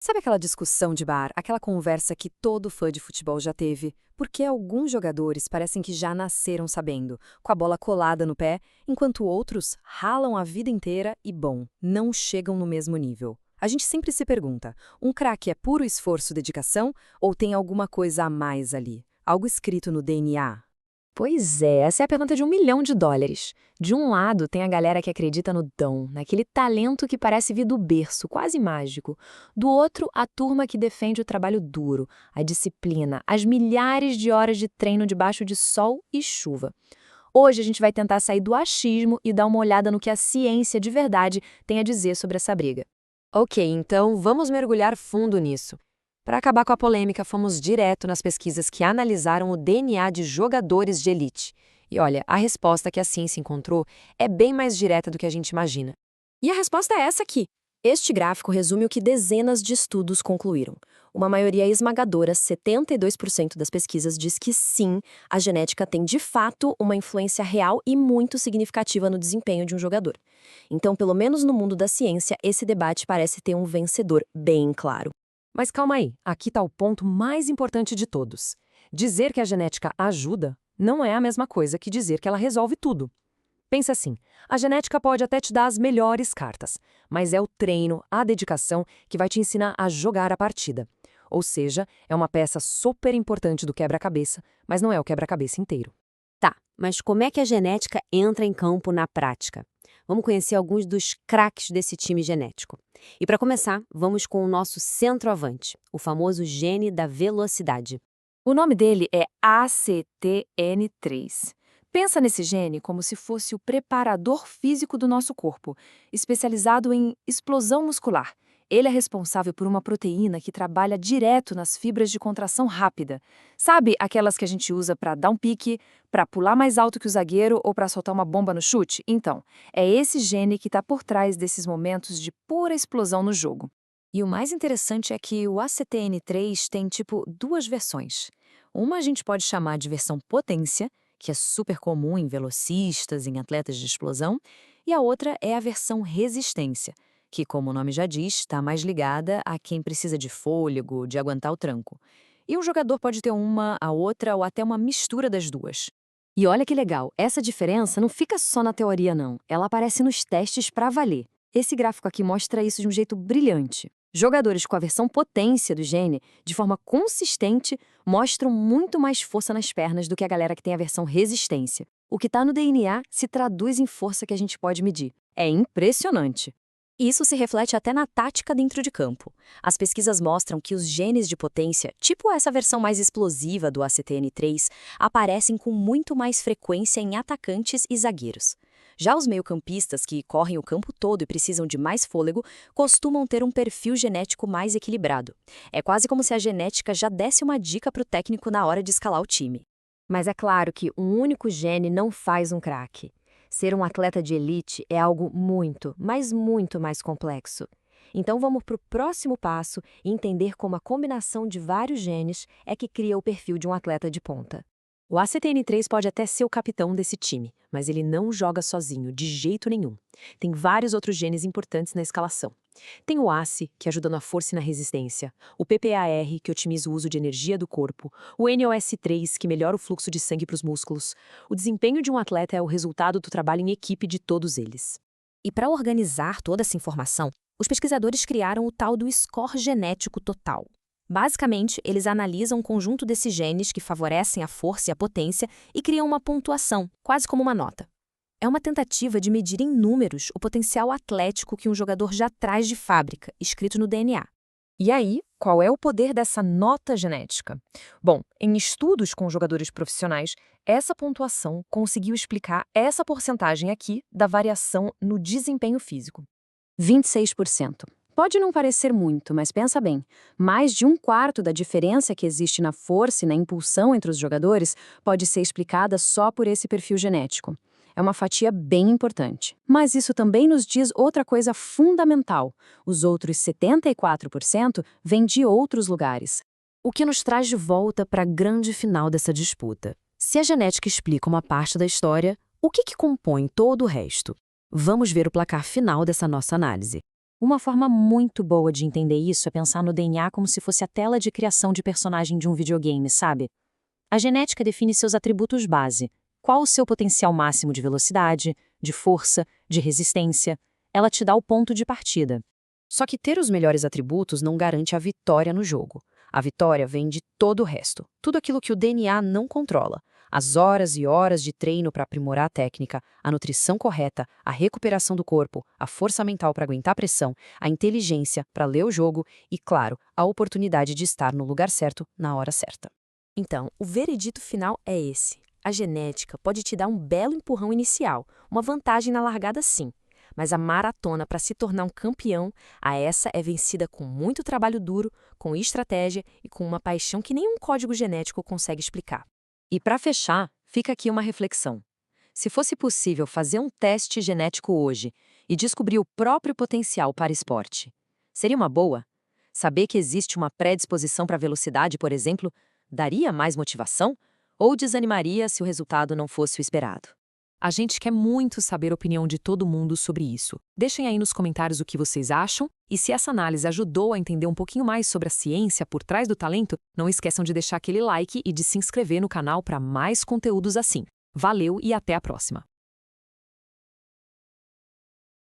Sabe aquela discussão de bar, aquela conversa que todo fã de futebol já teve? Porque alguns jogadores parecem que já nasceram sabendo, com a bola colada no pé, enquanto outros ralam a vida inteira e, bom, não chegam no mesmo nível. A gente sempre se pergunta, um craque é puro esforço e dedicação ou tem alguma coisa a mais ali? Algo escrito no DNA? Pois é, essa é a pergunta de US$ 1 milhão. De um lado, tem a galera que acredita no dom, naquele talento que parece vir do berço, quase mágico. Do outro, a turma que defende o trabalho duro, a disciplina, as milhares de horas de treino debaixo de sol e chuva. Hoje a gente vai tentar sair do achismo e dar uma olhada no que a ciência de verdade tem a dizer sobre essa briga. Ok, então vamos mergulhar fundo nisso. Para acabar com a polêmica, fomos direto nas pesquisas que analisaram o DNA de jogadores de elite. E olha, a resposta que a ciência encontrou é bem mais direta do que a gente imagina. E a resposta é essa aqui. Este gráfico resume o que dezenas de estudos concluíram. Uma maioria esmagadora, 72% das pesquisas, diz que sim, a genética tem de fato uma influência real e muito significativa no desempenho de um jogador. Então, pelo menos no mundo da ciência, esse debate parece ter um vencedor bem claro. Mas calma aí, aqui está o ponto mais importante de todos. Dizer que a genética ajuda não é a mesma coisa que dizer que ela resolve tudo. Pensa assim, a genética pode até te dar as melhores cartas, mas é o treino, a dedicação que vai te ensinar a jogar a partida. Ou seja, é uma peça super importante do quebra-cabeça, mas não é o quebra-cabeça inteiro. Tá, mas como é que a genética entra em campo na prática? Vamos conhecer alguns dos craques desse time genético. E para começar, vamos com o nosso centroavante, o famoso gene da velocidade. O nome dele é ACTN3. Pensa nesse gene como se fosse o preparador físico do nosso corpo, especializado em explosão muscular. Ele é responsável por uma proteína que trabalha direto nas fibras de contração rápida. Sabe aquelas que a gente usa para dar um pique, para pular mais alto que o zagueiro ou para soltar uma bomba no chute? Então, é esse gene que está por trás desses momentos de pura explosão no jogo. E o mais interessante é que o ACTN3 tem, duas versões. Uma a gente pode chamar de versão potência, que é super comum em velocistas, em atletas de explosão, e a outra é a versão resistência, que, como o nome já diz, está mais ligada a quem precisa de fôlego, de aguentar o tranco. E um jogador pode ter uma, a outra ou até uma mistura das duas. E olha que legal, essa diferença não fica só na teoria não, ela aparece nos testes para valer. Esse gráfico aqui mostra isso de um jeito brilhante. Jogadores com a versão potência do gene, de forma consistente, mostram muito mais força nas pernas do que a galera que tem a versão resistência. O que está no DNA se traduz em força que a gente pode medir. É impressionante. Isso se reflete até na tática dentro de campo. As pesquisas mostram que os genes de potência, tipo essa versão mais explosiva do ACTN3, aparecem com muito mais frequência em atacantes e zagueiros. Já os meio-campistas, que correm o campo todo e precisam de mais fôlego, costumam ter um perfil genético mais equilibrado. É quase como se a genética já desse uma dica para o técnico na hora de escalar o time. Mas é claro que um único gene não faz um craque. Ser um atleta de elite é algo muito, mas muito mais complexo. Então vamos para o próximo passo e entender como a combinação de vários genes é que cria o perfil de um atleta de ponta. O ACTN3 pode até ser o capitão desse time, mas ele não joga sozinho, de jeito nenhum. Tem vários outros genes importantes na escalação. Tem o ACE, que ajuda na força e na resistência, o PPAR, que otimiza o uso de energia do corpo, o NOS3, que melhora o fluxo de sangue para os músculos. O desempenho de um atleta é o resultado do trabalho em equipe de todos eles. E para organizar toda essa informação, os pesquisadores criaram o tal do score genético total. Basicamente, eles analisam um conjunto desses genes que favorecem a força e a potência e criam uma pontuação, quase como uma nota. É uma tentativa de medir em números o potencial atlético que um jogador já traz de fábrica, escrito no DNA. E aí, qual é o poder dessa nota genética? Bom, em estudos com jogadores profissionais, essa pontuação conseguiu explicar essa porcentagem aqui da variação no desempenho físico. 26%. Pode não parecer muito, mas pensa bem, mais de um quarto da diferença que existe na força e na impulsão entre os jogadores pode ser explicada só por esse perfil genético. É uma fatia bem importante. Mas isso também nos diz outra coisa fundamental. Os outros 74% vêm de outros lugares. O que nos traz de volta para a grande final dessa disputa. Se a genética explica uma parte da história, o que compõe todo o resto? Vamos ver o placar final dessa nossa análise. Uma forma muito boa de entender isso é pensar no DNA como se fosse a tela de criação de personagem de um videogame, sabe? A genética define seus atributos base. Qual o seu potencial máximo de velocidade, de força, de resistência? Ela te dá o ponto de partida. Só que ter os melhores atributos não garante a vitória no jogo. A vitória vem de todo o resto, tudo aquilo que o DNA não controla. As horas e horas de treino para aprimorar a técnica, a nutrição correta, a recuperação do corpo, a força mental para aguentar a pressão, a inteligência para ler o jogo e, claro, a oportunidade de estar no lugar certo, na hora certa. Então, o veredito final é esse. A genética pode te dar um belo empurrão inicial, uma vantagem na largada sim. Mas a maratona para se tornar um campeão, essa é vencida com muito trabalho duro, com estratégia e com uma paixão que nenhum código genético consegue explicar. E para fechar, fica aqui uma reflexão. Se fosse possível fazer um teste genético hoje e descobrir o próprio potencial para esporte, seria uma boa? Saber que existe uma predisposição para velocidade, por exemplo, daria mais motivação? Ou desanimaria se o resultado não fosse o esperado? A gente quer muito saber a opinião de todo mundo sobre isso. Deixem aí nos comentários o que vocês acham e se essa análise ajudou a entender um pouquinho mais sobre a ciência por trás do talento, não esqueçam de deixar aquele like e de se inscrever no canal para mais conteúdos assim. Valeu e até a próxima!